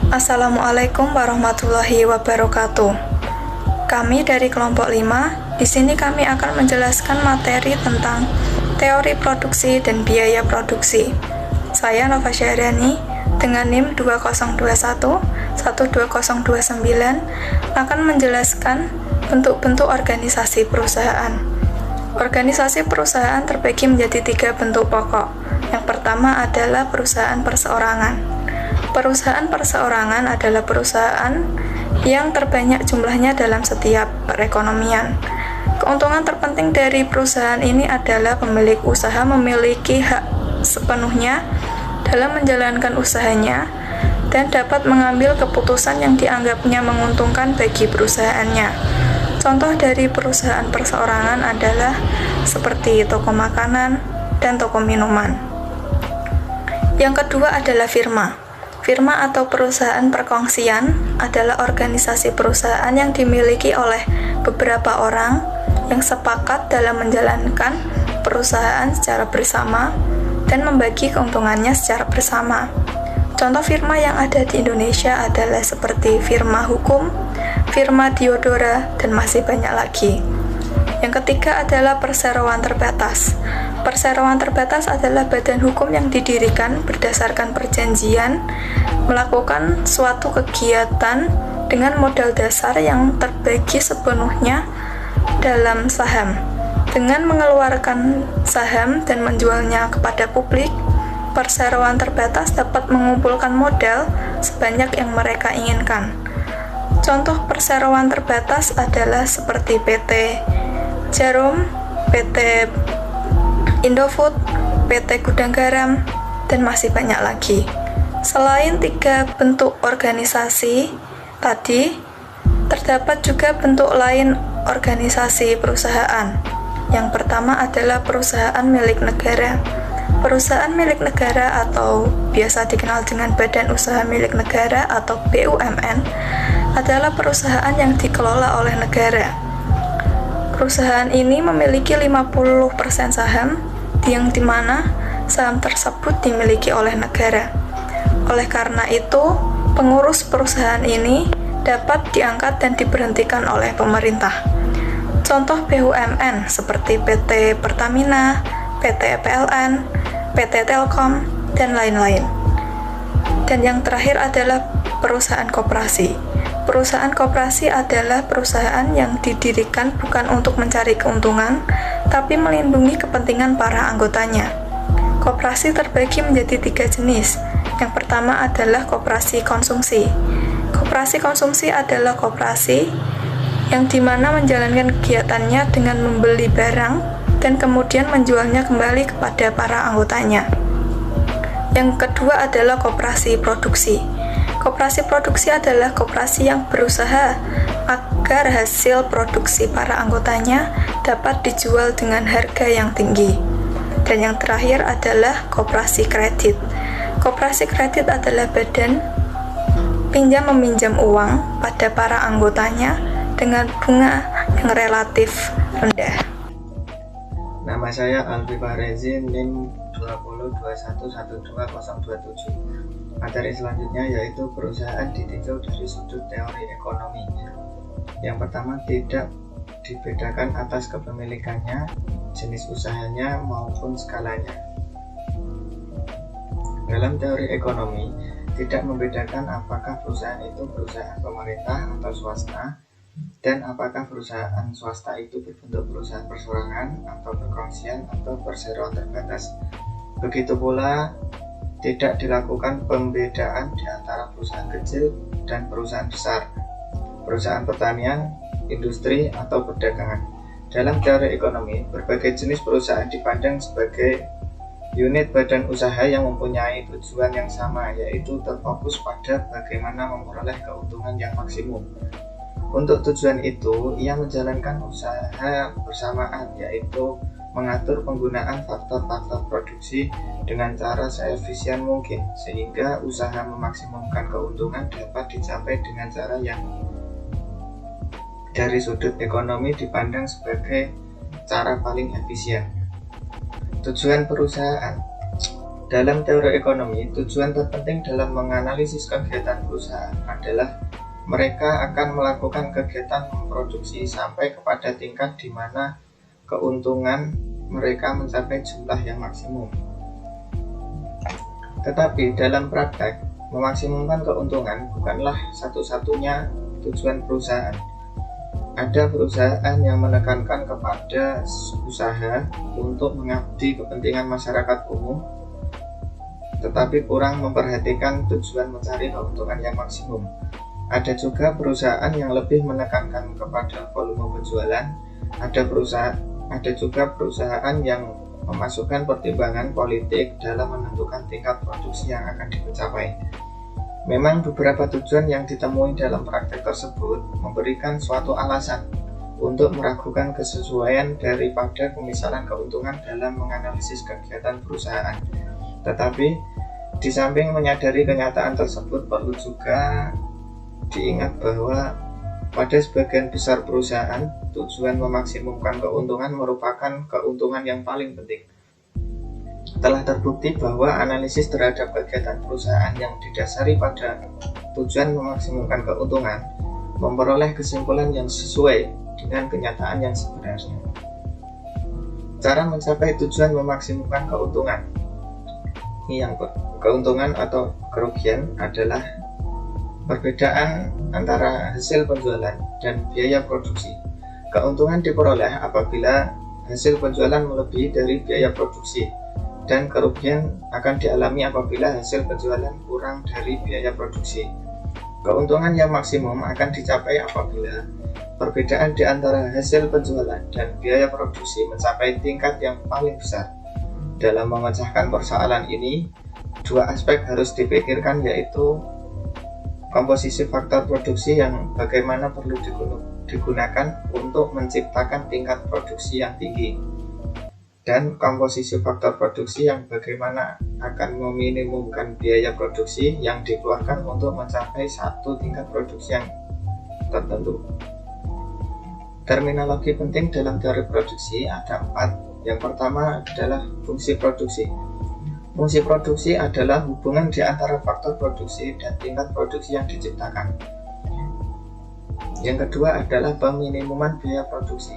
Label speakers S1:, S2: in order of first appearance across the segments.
S1: Assalamualaikum warahmatullahi wabarakatuh. Kami dari kelompok 5, di sini kami akan menjelaskan materi tentang teori produksi dan biaya produksi. Saya Nova Syahriani dengan NIM 2021-12029 akan menjelaskan bentuk-bentuk organisasi perusahaan. Organisasi perusahaan terbagi menjadi 3 bentuk pokok. Yang pertama adalah perusahaan perseorangan. Perusahaan perseorangan adalah perusahaan yang terbanyak jumlahnya dalam setiap perekonomian. Keuntungan terpenting dari perusahaan ini adalah pemilik usaha memiliki hak sepenuhnya dalam menjalankan usahanya dan dapat mengambil keputusan yang dianggapnya menguntungkan bagi perusahaannya. Contoh dari perusahaan perseorangan adalah seperti toko makanan dan toko minuman. Yang kedua adalah firma. Firma atau perusahaan perkongsian adalah organisasi perusahaan yang dimiliki oleh beberapa orang yang sepakat dalam menjalankan perusahaan secara bersama dan membagi keuntungannya secara bersama. Contoh firma yang ada di Indonesia adalah seperti firma hukum, firma Diodora, dan masih banyak lagi. Yang ketiga adalah perseroan terbatas. Perseroan terbatas adalah badan hukum yang didirikan berdasarkan perjanjian melakukan suatu kegiatan dengan modal dasar yang terbagi sepenuhnya dalam saham. Dengan mengeluarkan saham dan menjualnya kepada publik, perseroan terbatas dapat mengumpulkan modal sebanyak yang mereka inginkan. Contoh perseroan terbatas adalah seperti PT Jarum, PT Indofood, PT Gudang Garam, dan masih banyak lagi. Selain 3 bentuk organisasi tadi, terdapat juga bentuk lain organisasi perusahaan. Yang pertama adalah perusahaan milik negara. Perusahaan milik negara atau biasa dikenal dengan Badan Usaha Milik Negara atau BUMN adalah perusahaan yang dikelola oleh negara. Perusahaan ini memiliki 50% saham yang dimana saham tersebut dimiliki oleh negara. Oleh karena itu, pengurus perusahaan ini dapat diangkat dan diberhentikan oleh pemerintah. Contoh BUMN seperti PT Pertamina, PT PLN, PT Telkom, dan lain-lain. Dan yang terakhir adalah perusahaan koperasi. Perusahaan koperasi adalah perusahaan yang didirikan bukan untuk mencari keuntungan, tapi melindungi kepentingan para anggotanya. Koperasi terbagi menjadi 3 jenis. Yang pertama adalah koperasi konsumsi. Koperasi konsumsi adalah koperasi yang dimana menjalankan kegiatannya dengan membeli barang dan kemudian menjualnya kembali kepada para anggotanya. Yang kedua adalah koperasi produksi. Koperasi produksi adalah koperasi yang berusaha agar hasil produksi para anggotanya dapat dijual dengan harga yang tinggi. Dan yang terakhir adalah koperasi kredit. Koperasi kredit adalah badan pinjam-meminjam uang pada para anggotanya dengan bunga yang relatif rendah.
S2: Nama saya Alfi Fahrezi, NIM 2021121027. Materi selanjutnya yaitu perusahaan ditinjau dari sudut teori ekonomi. Yang pertama, tidak dibedakan atas kepemilikannya, jenis usahanya maupun skalanya. Dalam teori ekonomi, tidak membedakan apakah perusahaan itu perusahaan pemerintah atau swasta, dan apakah perusahaan swasta itu berbentuk perusahaan perseorangan atau perkongsian atau perseroan terbatas. Begitu pula tidak dilakukan pembedaan di antara perusahaan kecil dan perusahaan besar, perusahaan pertanian, industri, atau perdagangan. Dalam teori ekonomi, berbagai jenis perusahaan dipandang sebagai unit badan usaha yang mempunyai tujuan yang sama, yaitu terfokus pada bagaimana memperoleh keuntungan yang maksimum. Untuk tujuan itu, ia menjalankan usaha bersamaan, yaitu mengatur penggunaan faktor-faktor produksi dengan cara seefisien mungkin, sehingga usaha memaksimumkan keuntungan dapat dicapai dengan cara yang dari sudut ekonomi dipandang sebagai cara paling efisien. Tujuan perusahaan. Dalam teori ekonomi, tujuan terpenting dalam menganalisis kegiatan perusahaan adalah mereka akan melakukan kegiatan memproduksi sampai kepada tingkat di mana keuntungan mereka mencapai jumlah yang maksimum. Tetapi dalam praktek, memaksimumkan keuntungan bukanlah satu-satunya tujuan perusahaan. Ada perusahaan yang menekankan kepada usaha untuk mengabdi kepentingan masyarakat umum, tetapi kurang memperhatikan tujuan mencari keuntungan yang maksimum. Ada juga perusahaan yang lebih menekankan kepada volume penjualan. Ada juga perusahaan yang memasukkan pertimbangan politik dalam menentukan tingkat produksi yang akan dicapai. Memang beberapa tujuan yang ditemui dalam praktek tersebut memberikan suatu alasan untuk meragukan kesesuaian daripada pemisahan keuntungan dalam menganalisis kegiatan perusahaan. Tetapi di samping menyadari kenyataan tersebut, perlu juga diingat bahwa pada sebagian besar perusahaan, tujuan memaksimumkan keuntungan merupakan keuntungan yang paling penting. Telah terbukti bahwa analisis terhadap kegiatan perusahaan yang didasari pada tujuan memaksimumkan keuntungan memperoleh kesimpulan yang sesuai dengan kenyataan yang sebenarnya. Cara mencapai tujuan memaksimumkan keuntungan keuntungan atau kerugian adalah perbedaan antara hasil penjualan dan biaya produksi. Keuntungan diperoleh apabila hasil penjualan melebihi dari biaya produksi, dan kerugian akan dialami apabila hasil penjualan kurang dari biaya produksi. Keuntungan yang maksimum akan dicapai apabila perbedaan di antara hasil penjualan dan biaya produksi mencapai tingkat yang paling besar. Dalam memecahkan persoalan ini, dua aspek harus dipikirkan, yaitu komposisi faktor produksi yang bagaimana perlu digunakan untuk menciptakan tingkat produksi yang tinggi, dan komposisi faktor produksi yang bagaimana akan meminimumkan biaya produksi yang dikeluarkan untuk mencapai satu tingkat produksi yang tertentu. Terminologi penting dalam teori produksi ada 4. Yang pertama adalah fungsi produksi. Fungsi produksi adalah hubungan di antara faktor produksi dan tingkat produksi yang diciptakan. Yang kedua adalah peminimuman biaya produksi.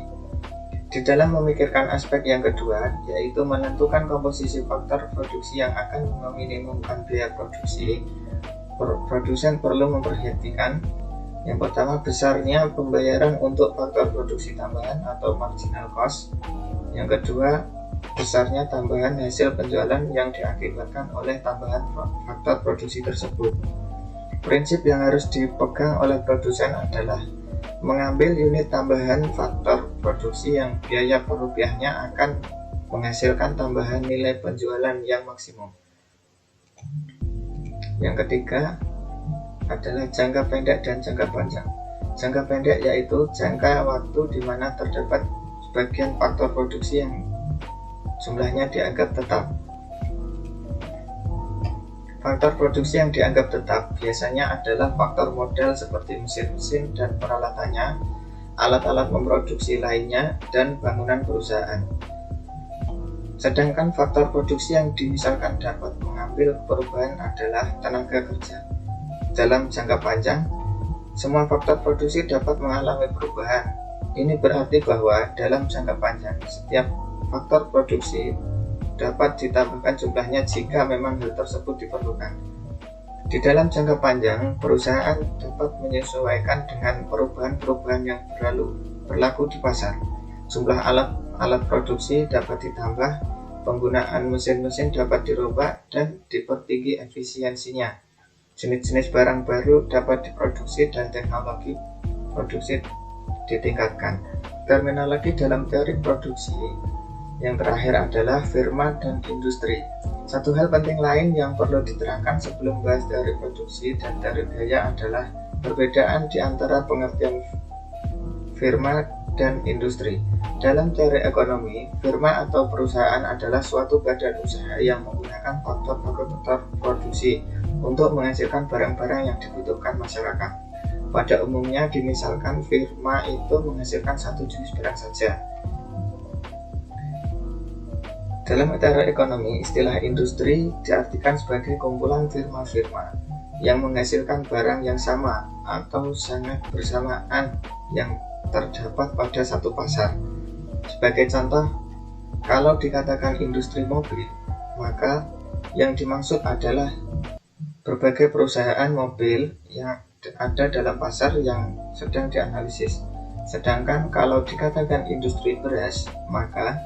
S2: Di dalam memikirkan aspek yang kedua, yaitu menentukan komposisi faktor produksi yang akan meminimumkan biaya produksi, produsen perlu memperhatikan yang pertama, besarnya pembayaran untuk faktor produksi tambahan atau marginal cost. Yang kedua, besarnya tambahan hasil penjualan yang diakibatkan oleh tambahan faktor produksi tersebut. Prinsip yang harus dipegang oleh produsen adalah mengambil unit tambahan faktor produksi yang biaya per rupiahnya akan menghasilkan tambahan nilai penjualan yang maksimum. Yang ketiga adalah jangka pendek dan jangka panjang. Jangka pendek yaitu jangka waktu di mana terdapat sebagian faktor produksi yang jumlahnya dianggap tetap. Faktor produksi yang dianggap tetap biasanya adalah faktor modal seperti mesin-mesin dan peralatannya, alat-alat memproduksi lainnya, dan bangunan perusahaan. Sedangkan faktor produksi yang dimisalkan dapat mengambil perubahan adalah tenaga kerja. Dalam jangka panjang, semua faktor produksi dapat mengalami perubahan. Ini berarti bahwa dalam jangka panjang, setiap faktor produksi dapat ditambahkan jumlahnya jika memang hal tersebut diperlukan. Di dalam jangka panjang, perusahaan dapat menyesuaikan dengan perubahan-perubahan yang berlaku di pasar. Jumlah alat produksi dapat ditambah, penggunaan mesin-mesin dapat dirubah dan dipertinggi efisiensinya. Jenis-jenis barang baru dapat diproduksi dan teknologi produksi ditingkatkan. Terminologi dalam teori produksi yang terakhir adalah firma dan industri. Satu hal penting lain yang perlu diterangkan sebelum bahas teori produksi dan teori biaya adalah perbedaan di antara pengertian firma dan industri. Dalam teori ekonomi, firma atau perusahaan adalah suatu badan usaha yang menggunakan faktor-faktor produksi untuk menghasilkan barang-barang yang dibutuhkan masyarakat. Pada umumnya, dimisalkan firma itu menghasilkan satu jenis barang saja. Dalam teori ekonomi, istilah industri diartikan sebagai kumpulan firma-firma yang menghasilkan barang yang sama atau sangat bersamaan yang terdapat pada satu pasar. Sebagai contoh, kalau dikatakan industri mobil, maka yang dimaksud adalah berbagai perusahaan mobil yang ada dalam pasar yang sedang dianalisis. Sedangkan kalau dikatakan industri beras, maka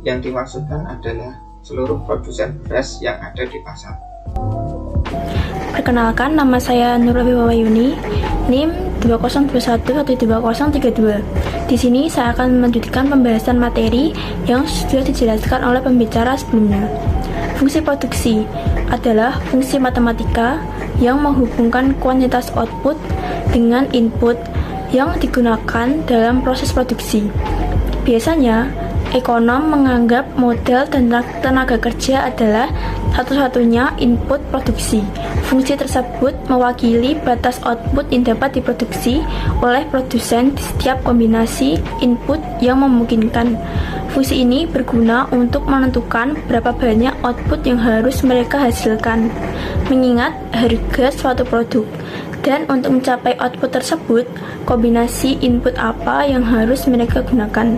S2: yang dimaksudkan adalah seluruh produsen beras yang ada di pasar.
S3: Perkenalkan, nama saya Nurul Wawayuni, NIM 202112032. Di sini saya akan melanjutkan pembahasan materi yang sudah dijelaskan oleh pembicara sebelumnya. Fungsi produksi adalah fungsi matematika yang menghubungkan kuantitas output dengan input yang digunakan dalam proses produksi. Biasanya, ekonom menganggap modal dan tenaga kerja adalah satu-satunya input produksi. Fungsi tersebut mewakili batas output yang dapat diproduksi oleh produsen di setiap kombinasi input yang memungkinkan. Fungsi ini berguna untuk menentukan berapa banyak output yang harus mereka hasilkan, mengingat harga suatu produk. Dan untuk mencapai output tersebut, kombinasi input apa yang harus mereka gunakan.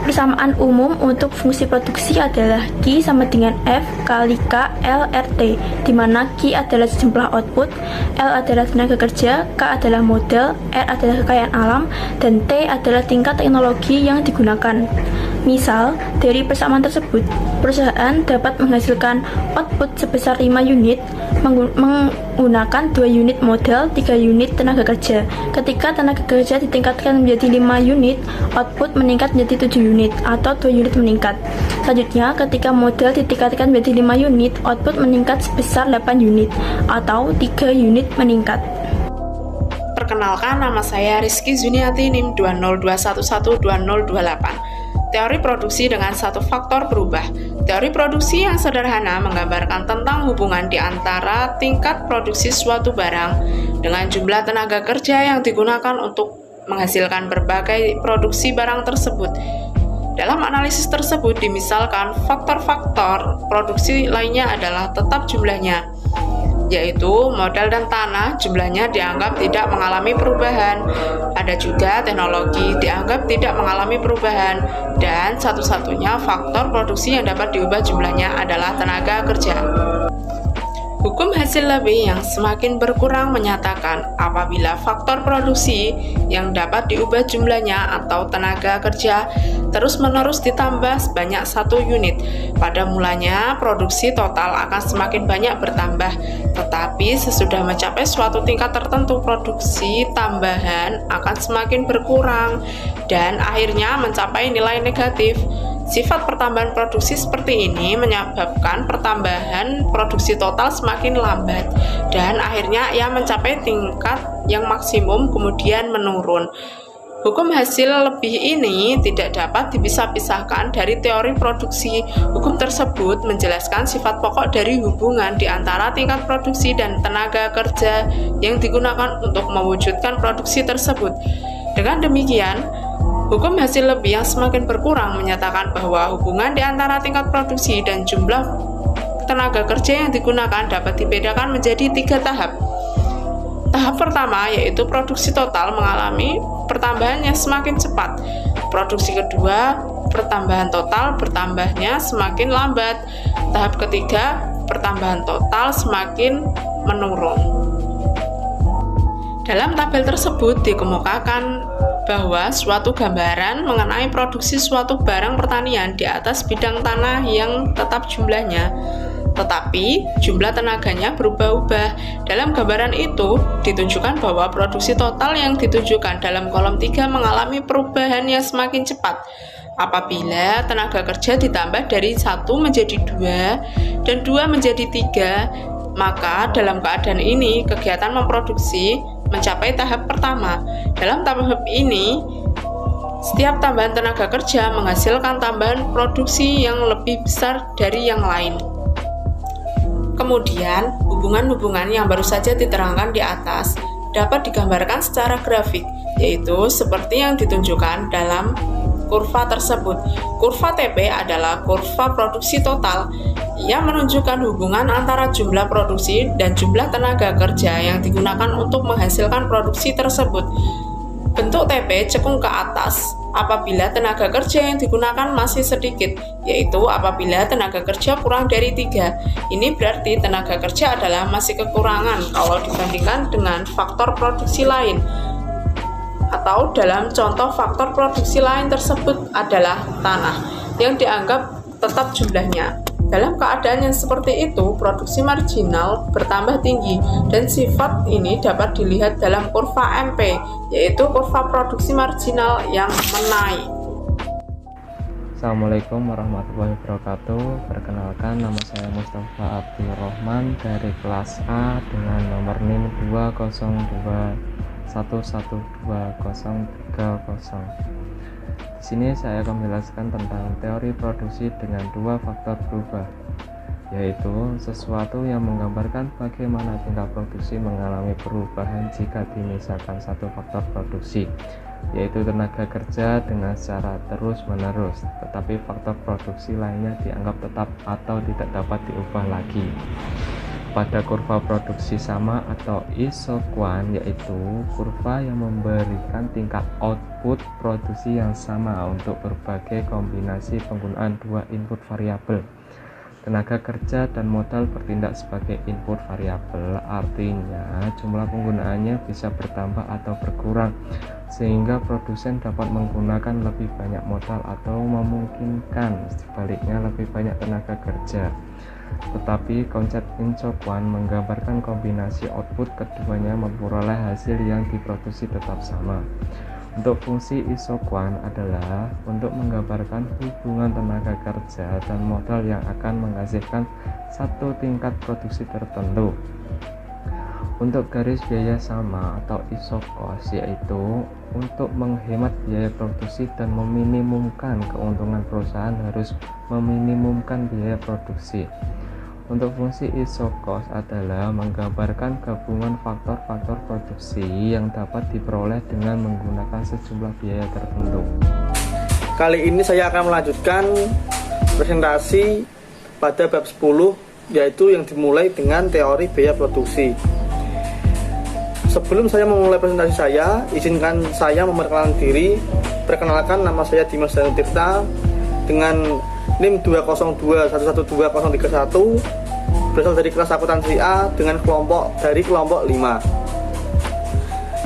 S3: Persamaan umum untuk fungsi produksi adalah Q sama dengan F kali K LRT, di mana Q adalah jumlah output, L adalah tenaga kerja, K adalah modal, R adalah kekayaan alam, dan T adalah tingkat teknologi yang digunakan. Misal, dari persamaan tersebut, perusahaan dapat menghasilkan output sebesar 5 unit menggunakan 2 unit modal, 3 unit tenaga kerja. Ketika tenaga kerja ditingkatkan menjadi 5 unit, output meningkat menjadi 7 unit atau 2 unit meningkat. Selanjutnya, ketika modal ditingkatkan menjadi 5 unit, output meningkat sebesar 8 unit atau 3 unit meningkat.
S4: Perkenalkan, nama saya Rizky Zuniati, NIM 202112028. Teori produksi dengan satu faktor berubah. Teori produksi yang sederhana menggambarkan tentang hubungan di antara tingkat produksi suatu barang dengan jumlah tenaga kerja yang digunakan untuk menghasilkan berbagai produksi barang tersebut. Dalam analisis tersebut dimisalkan faktor-faktor produksi lainnya adalah tetap jumlahnya, yaitu modal dan tanah jumlahnya dianggap tidak mengalami perubahan. Ada juga teknologi dianggap tidak mengalami perubahan, dan satu-satunya faktor produksi yang dapat diubah jumlahnya adalah tenaga kerja. Hukum hasil lebih yang semakin berkurang menyatakan apabila faktor produksi yang dapat diubah jumlahnya atau tenaga kerja terus-menerus ditambah sebanyak 1 unit. Pada mulanya, produksi total akan semakin banyak bertambah, tetapi sesudah mencapai suatu tingkat tertentu, produksi tambahan akan semakin berkurang dan akhirnya mencapai nilai negatif. Sifat pertambahan produksi seperti ini menyebabkan pertambahan produksi total semakin lambat dan akhirnya ia mencapai tingkat yang maksimum kemudian menurun. Hukum hasil lebih ini tidak dapat dipisah-pisahkan dari teori produksi. Hukum tersebut menjelaskan sifat pokok dari hubungan di antara tingkat produksi dan tenaga kerja yang digunakan untuk mewujudkan produksi tersebut. Dengan demikian, hukum hasil lebih yang semakin berkurang menyatakan bahwa hubungan di antara tingkat produksi dan jumlah tenaga kerja yang digunakan dapat dibedakan menjadi 3 tahap. Tahap pertama yaitu produksi total mengalami pertambahan yang semakin cepat. Produksi kedua, pertambahan total bertambahnya semakin lambat. Tahap ketiga, pertambahan total semakin menurun. Dalam tabel tersebut dikemukakan bahwa suatu gambaran mengenai produksi suatu barang pertanian di atas bidang tanah yang tetap jumlahnya, tetapi jumlah tenaganya berubah-ubah. Dalam gambaran itu ditunjukkan bahwa produksi total yang ditunjukkan dalam kolom 3 mengalami perubahan yang semakin cepat. Apabila tenaga kerja ditambah dari 1 menjadi 2 dan 2 menjadi 3, maka dalam keadaan ini kegiatan memproduksi mencapai tahap pertama. Dalam tahap ini, setiap tambahan tenaga kerja menghasilkan tambahan produksi yang lebih besar dari yang lain. Kemudian, hubungan-hubungan yang baru saja diterangkan di atas dapat digambarkan secara grafik, yaitu seperti yang ditunjukkan dalam kurva tersebut. Kurva TP adalah kurva produksi total yang menunjukkan hubungan antara jumlah produksi dan jumlah tenaga kerja yang digunakan untuk menghasilkan produksi tersebut. Bentuk TP cekung ke atas apabila tenaga kerja yang digunakan masih sedikit, yaitu apabila tenaga kerja kurang dari 3. Ini berarti tenaga kerja adalah masih kekurangan kalau dibandingkan dengan faktor produksi lain. Atau dalam contoh faktor produksi lain tersebut adalah tanah yang dianggap tetap jumlahnya. Dalam keadaan yang seperti itu, produksi marginal bertambah tinggi dan sifat ini dapat dilihat dalam kurva MP, yaitu kurva produksi marginal yang menaik.
S5: Assalamualaikum warahmatullahi wabarakatuh. Perkenalkan, nama saya Mustafa Abdul Rahman dari kelas A dengan nomor NIM 20201123030. Di sini saya akan menjelaskan tentang teori produksi dengan dua faktor berubah, yaitu sesuatu yang menggambarkan bagaimana tingkat produksi mengalami perubahan jika dimisalkan satu faktor produksi, yaitu tenaga kerja dengan secara terus-menerus, tetapi faktor produksi lainnya dianggap tetap atau tidak dapat diubah lagi. Pada kurva produksi sama atau isokuan, yaitu kurva yang memberikan tingkat output produksi yang sama untuk berbagai kombinasi penggunaan dua input variabel. Tenaga kerja dan modal bertindak sebagai input variabel, artinya jumlah penggunaannya bisa bertambah atau berkurang, sehingga produsen dapat menggunakan lebih banyak modal atau memungkinkan sebaliknya lebih banyak tenaga kerja. Tetapi konsep isokuan menggambarkan kombinasi output keduanya memperoleh hasil yang diproduksi tetap sama. Untuk fungsi isokuan adalah untuk menggambarkan hubungan tenaga kerja dan modal yang akan menghasilkan satu tingkat produksi tertentu. Untuk garis biaya sama atau isokos, yaitu untuk menghemat biaya produksi dan meminimumkan keuntungan perusahaan harus meminimumkan biaya produksi. Untuk fungsi isokos adalah menggambarkan gabungan faktor-faktor produksi yang dapat diperoleh dengan menggunakan sejumlah biaya tertentu.
S6: Kali ini saya akan melanjutkan presentasi pada bab 10, yaitu yang dimulai dengan teori biaya produksi. Sebelum saya memulai presentasi saya, izinkan saya memperkenalkan diri. Perkenalkan, nama saya Dimas Danutirta dengan NIM 202112031, berasal dari kelas akuntansi A dengan kelompok 5.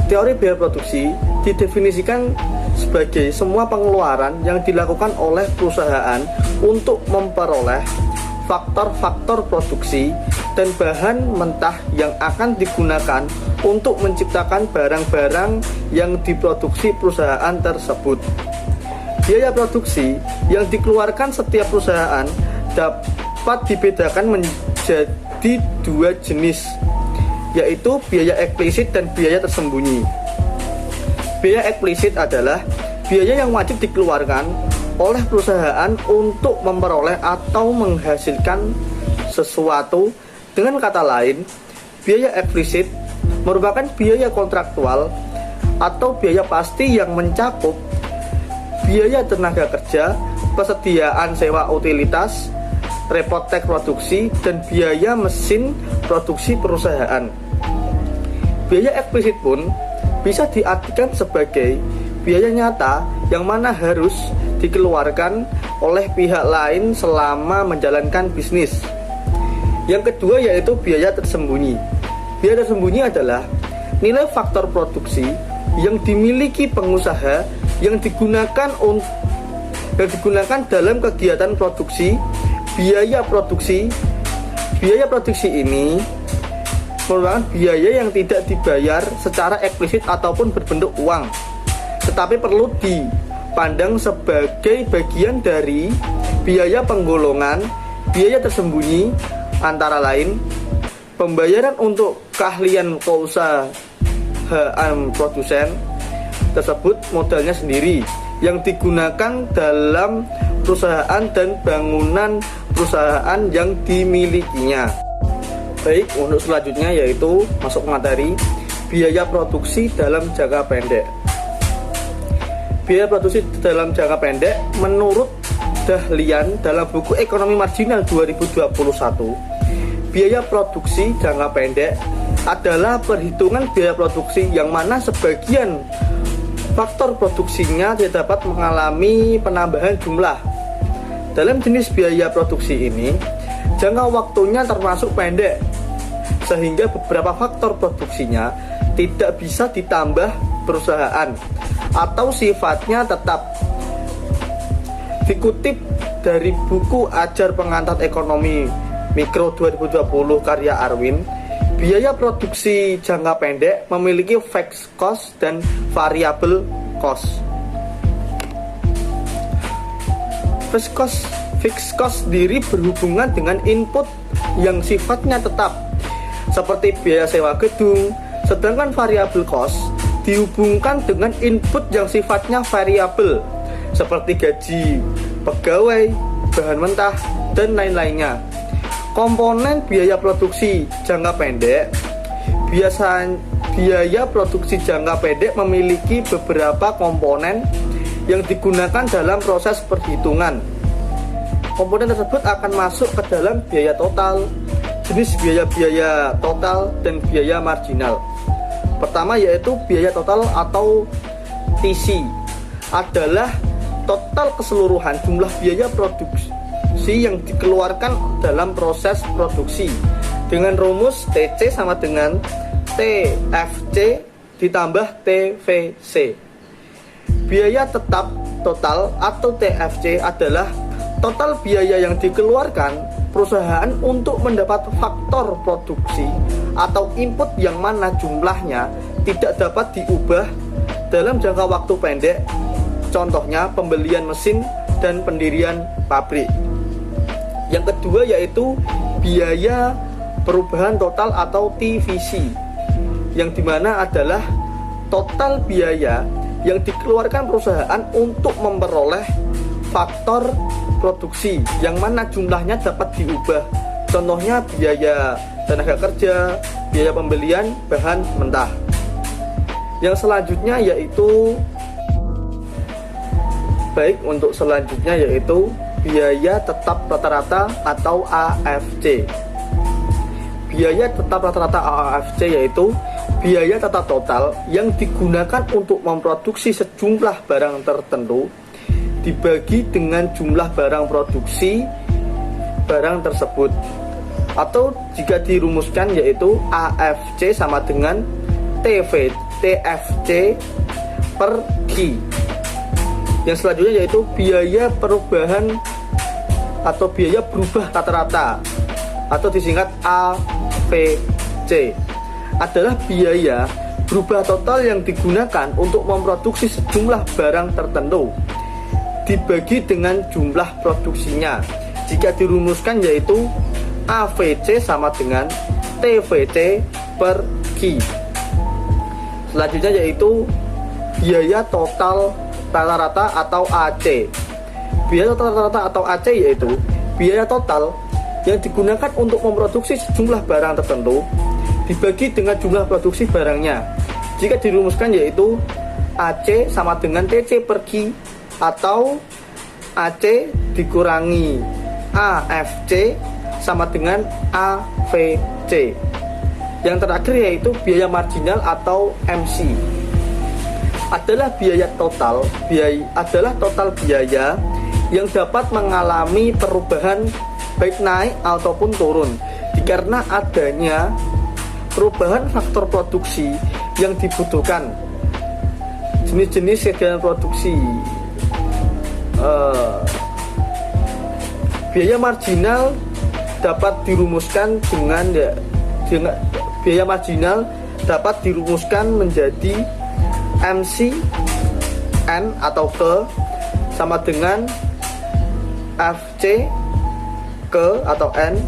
S6: Teori biaya produksi didefinisikan sebagai semua pengeluaran yang dilakukan oleh perusahaan untuk memperoleh faktor-faktor produksi dan bahan mentah yang akan digunakan untuk menciptakan barang-barang yang diproduksi perusahaan tersebut. Biaya produksi yang dikeluarkan setiap perusahaan dapat dibedakan menjadi dua jenis, yaitu biaya eksplisit dan biaya tersembunyi. Biaya eksplisit adalah biaya yang wajib dikeluarkan oleh perusahaan untuk memperoleh atau menghasilkan sesuatu. Dengan kata lain, biaya eksplisit merupakan biaya kontraktual atau biaya pasti yang mencakup biaya tenaga kerja, persediaan sewa utilitas, repot tek produksi, dan biaya mesin produksi perusahaan. Biaya eksplisit pun bisa diartikan sebagai biaya nyata yang mana harus dikeluarkan oleh pihak lain selama menjalankan bisnis. Yang kedua yaitu biaya tersembunyi. Biaya tersembunyi adalah nilai faktor produksi yang dimiliki pengusaha yang digunakan dalam kegiatan produksi. Biaya produksi ini merupakan biaya yang tidak dibayar secara eksplisit ataupun berbentuk uang, tetapi perlu dipandang sebagai bagian dari biaya penggolongan biaya tersembunyi, antara lain pembayaran untuk keahlian keusahaan produsen tersebut, modalnya sendiri yang digunakan dalam perusahaan dan bangunan perusahaan yang dimilikinya. Baik, untuk selanjutnya yaitu masuk materi biaya produksi dalam jangka pendek. biaya produksi dalam jangka pendek menurut Dahlian dalam buku Ekonomi Marginal 2021, biaya produksi jangka pendek adalah perhitungan biaya produksi yang mana sebagian faktor produksinya tidak dapat mengalami penambahan jumlah. Dalam jenis biaya produksi ini, jangka waktunya termasuk pendek, sehingga beberapa faktor produksinya tidak bisa ditambah perusahaan atau sifatnya tetap. Dikutip dari buku Ajar Pengantar Ekonomi Mikro 2020 karya Arwin, biaya produksi jangka pendek memiliki fixed cost dan variable cost. Fixed cost sendiri berhubungan dengan input yang sifatnya tetap, seperti biaya sewa gedung, sedangkan variable cost dihubungkan dengan input yang sifatnya variabel, seperti gaji pegawai, bahan mentah, dan lain-lainnya. Komponen biaya produksi jangka pendek. Biaya produksi jangka pendek memiliki beberapa komponen yang digunakan dalam proses perhitungan. Komponen tersebut akan masuk ke dalam biaya total, jenis biaya total, dan biaya marginal. Pertama yaitu biaya total atau TC, adalah total keseluruhan jumlah biaya produksi yang dikeluarkan dalam proses produksi dengan rumus TC sama dengan TFC ditambah TVC. Biaya tetap total atau TFC adalah total biaya yang dikeluarkan perusahaan untuk mendapat faktor produksi atau input yang mana jumlahnya tidak dapat diubah dalam jangka waktu pendek. Contohnya pembelian mesin dan pendirian pabrik. Yang kedua yaitu biaya perubahan total atau TVC, yang dimana adalah total biaya yang dikeluarkan perusahaan untuk memperoleh faktor produksi yang mana jumlahnya dapat diubah. Contohnya biaya tenaga kerja, biaya pembelian bahan mentah. Yang selanjutnya yaitu biaya tetap rata-rata atau AFC. Biaya tetap rata-rata AFC yaitu biaya tetap total yang digunakan untuk memproduksi sejumlah barang tertentu dibagi dengan jumlah barang produksi barang tersebut, atau jika dirumuskan yaitu AFC sama dengan TFC per Q. Yang selanjutnya yaitu biaya perubahan atau biaya berubah rata-rata atau disingkat AVC, adalah biaya berubah total yang digunakan untuk memproduksi sejumlah barang tertentu dibagi dengan jumlah produksinya. Jika dirumuskan yaitu AVC sama dengan TVC per Q. Selanjutnya yaitu biaya total rata-rata atau AC. Biaya total rata-rata atau AC yaitu biaya total yang digunakan untuk memproduksi sejumlah barang tertentu dibagi dengan jumlah produksi barangnya. Jika dirumuskan yaitu AC sama dengan TC per Q atau AC dikurangi AFC sama dengan AVC. Yang terakhir yaitu biaya marginal atau MC, adalah total biaya yang dapat mengalami perubahan baik naik ataupun turun karena adanya perubahan faktor produksi yang dibutuhkan. Jenis-jenis kegiatan produksi. Biaya marginal dapat dirumuskan biaya marginal dapat dirumuskan menjadi MC N atau K sama dengan FC K atau N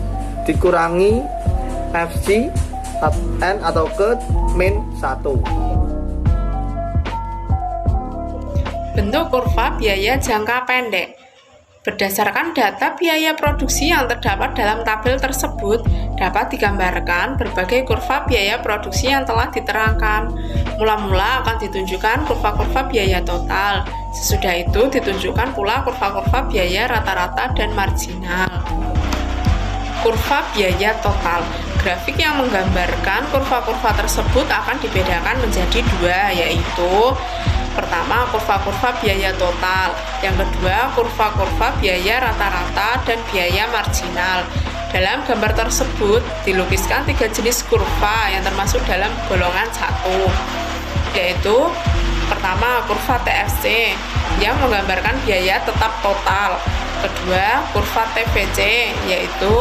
S6: dikurangi FC N atau K min 1.
S4: Bentuk kurva biaya jangka pendek. Berdasarkan data biaya produksi yang terdapat dalam tabel tersebut, dapat digambarkan berbagai kurva biaya produksi yang telah diterangkan. Mula-mula akan ditunjukkan kurva-kurva biaya total, Sesudah itu ditunjukkan pula kurva-kurva biaya rata-rata dan marginal. Kurva biaya total. Grafik yang menggambarkan kurva-kurva tersebut akan dibedakan menjadi dua, yaitu pertama kurva-kurva biaya total, yang kedua kurva-kurva biaya rata-rata dan biaya marginal. Dalam gambar tersebut dilukiskan 3 jenis kurva yang termasuk dalam golongan 1, yaitu pertama kurva TFC yang menggambarkan biaya tetap total, kedua kurva TVC yaitu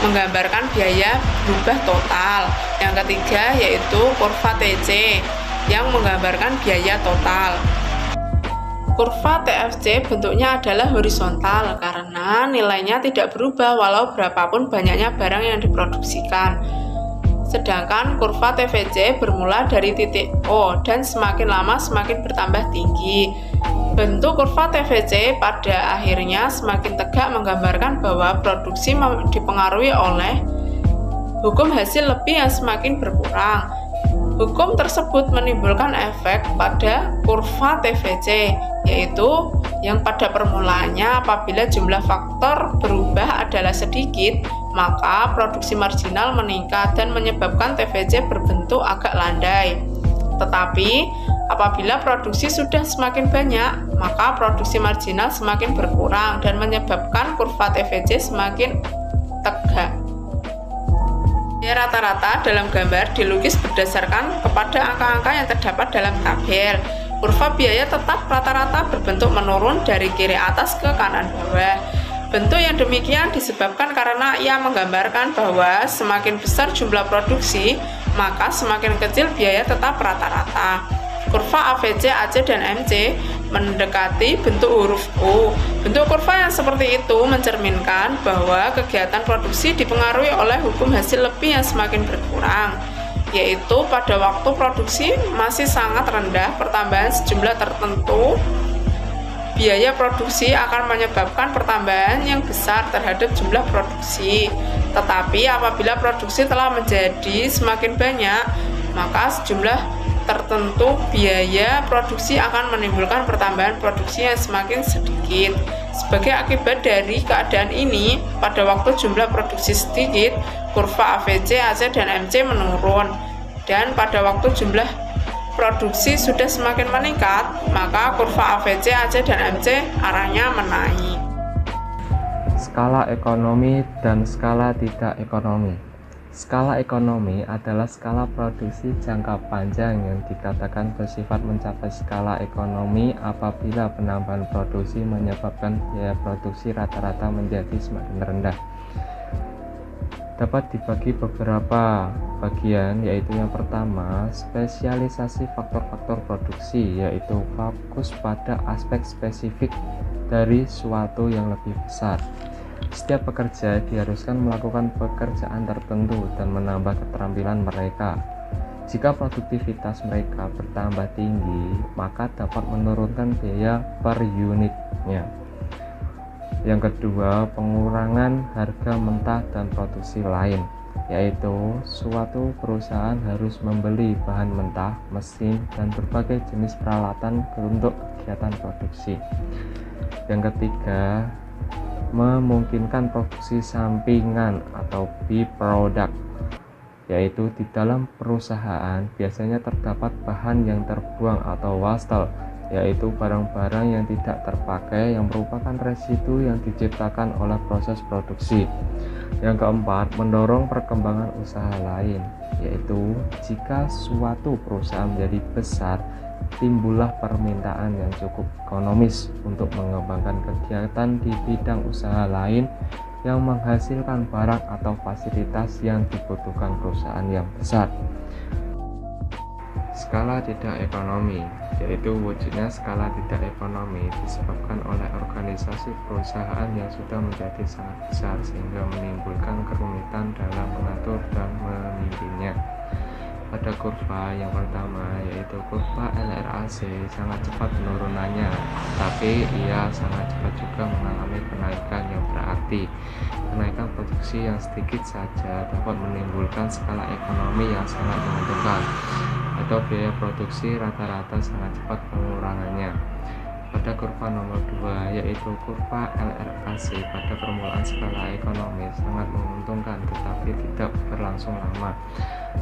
S4: menggambarkan biaya berubah total, yang ketiga yaitu kurva TC yang menggambarkan biaya total. Kurva TFC bentuknya adalah horizontal karena nilainya tidak berubah walau berapapun banyaknya barang yang diproduksikan. Sedangkan kurva TVC bermula dari titik O dan semakin lama semakin bertambah tinggi. Bentuk kurva TVC pada akhirnya semakin tegak menggambarkan bahwa produksi dipengaruhi oleh hukum hasil lebih yang semakin berkurang. Hukum tersebut menimbulkan efek pada kurva TVC, yaitu yang pada permulaannya apabila jumlah faktor berubah adalah sedikit, maka produksi marginal meningkat dan menyebabkan TVC berbentuk agak landai. Tetapi apabila produksi sudah semakin banyak, maka produksi marginal semakin berkurang dan menyebabkan kurva TVC semakin tegak. Biaya rata-rata dalam gambar dilukis berdasarkan kepada angka-angka yang terdapat dalam tabel. Kurva biaya tetap rata-rata berbentuk menurun dari kiri atas ke kanan bawah. Bentuk yang demikian disebabkan karena ia menggambarkan bahwa semakin besar jumlah produksi, maka semakin kecil biaya tetap rata-rata. Kurva AVC, AC, dan MC mendekati bentuk huruf U. Bentuk kurva yang seperti itu mencerminkan bahwa kegiatan produksi dipengaruhi oleh hukum hasil lebih yang semakin berkurang, yaitu pada waktu produksi masih sangat rendah, pertambahan sejumlah tertentu biaya produksi akan menyebabkan pertambahan yang besar terhadap jumlah produksi. Tetapi apabila produksi telah menjadi semakin banyak, maka sejumlah tertentu biaya produksi akan menimbulkan pertambahan produksi yang semakin sedikit. Sebagai akibat dari keadaan ini, pada waktu jumlah produksi sedikit, kurva AVC, AC, dan MC menurun. Dan pada waktu jumlah produksi sudah semakin meningkat, maka kurva AVC, AC, dan MC arahnya menaik.
S5: Skala ekonomi dan skala tidak ekonomi. Skala ekonomi adalah skala produksi jangka panjang yang dikatakan bersifat mencapai skala ekonomi apabila penambahan produksi menyebabkan biaya produksi rata-rata menjadi semakin rendah. Dapat dibagi beberapa bagian, yaitu yang pertama, spesialisasi faktor-faktor produksi, yaitu fokus pada aspek spesifik dari suatu yang lebih besar. Setiap pekerja diharuskan melakukan pekerjaan tertentu dan menambah keterampilan mereka. Jika produktivitas mereka bertambah tinggi, maka dapat menurunkan biaya per unitnya. Yang kedua, pengurangan harga mentah dan produksi lain, yaitu suatu perusahaan harus membeli bahan mentah, mesin, dan berbagai jenis peralatan untuk kegiatan produksi. Yang ketiga, memungkinkan produksi sampingan atau byproduct, yaitu di dalam perusahaan biasanya terdapat bahan yang terbuang atau wastel, yaitu barang-barang yang tidak terpakai yang merupakan residu yang diciptakan oleh proses produksi. Yang keempat, mendorong perkembangan usaha lain, yaitu jika suatu perusahaan menjadi besar, timbullah permintaan yang cukup ekonomis untuk mengembangkan kegiatan di bidang usaha lain yang menghasilkan barang atau fasilitas yang dibutuhkan perusahaan yang besar. Skala tidak ekonomi, yaitu wujudnya skala tidak ekonomi disebabkan oleh organisasi perusahaan yang sudah menjadi sangat besar sehingga menimbulkan kerumitan dalam mengatur dan memimpinnya. Pada kurva yang pertama, yaitu kurva LRAC, sangat cepat penurunannya, tapi ia sangat cepat juga mengalami kenaikan yang berarti. Kenaikan produksi yang sedikit saja dapat menimbulkan skala ekonomi yang sangat menguntungkan, atau biaya produksi rata-rata sangat cepat pengurangannya. pada kurva nomor 2, yaitu kurva LRAC pada permulaan skala ekonomi sangat menguntungkan tetapi tidak berlangsung lama.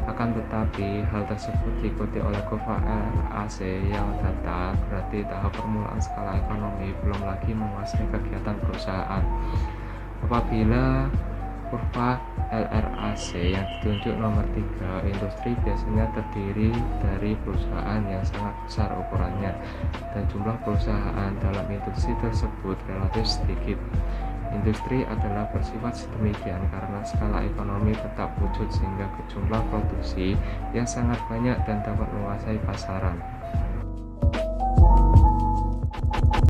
S5: Akan tetapi, hal tersebut diikuti oleh kurva LRAC yang datar, berarti tahap permulaan skala ekonomi belum lagi menguasai kegiatan perusahaan. Apabila kurva LRAC yang ditunjuk nomor 3, industri biasanya terdiri dari perusahaan yang sangat besar ukurannya dan jumlah perusahaan dalam industri tersebut relatif sedikit. Industri adalah bersifat sedemikian karena skala ekonomi tetap wujud sehingga jumlah produksi yang sangat banyak dan dapat menguasai pasaran.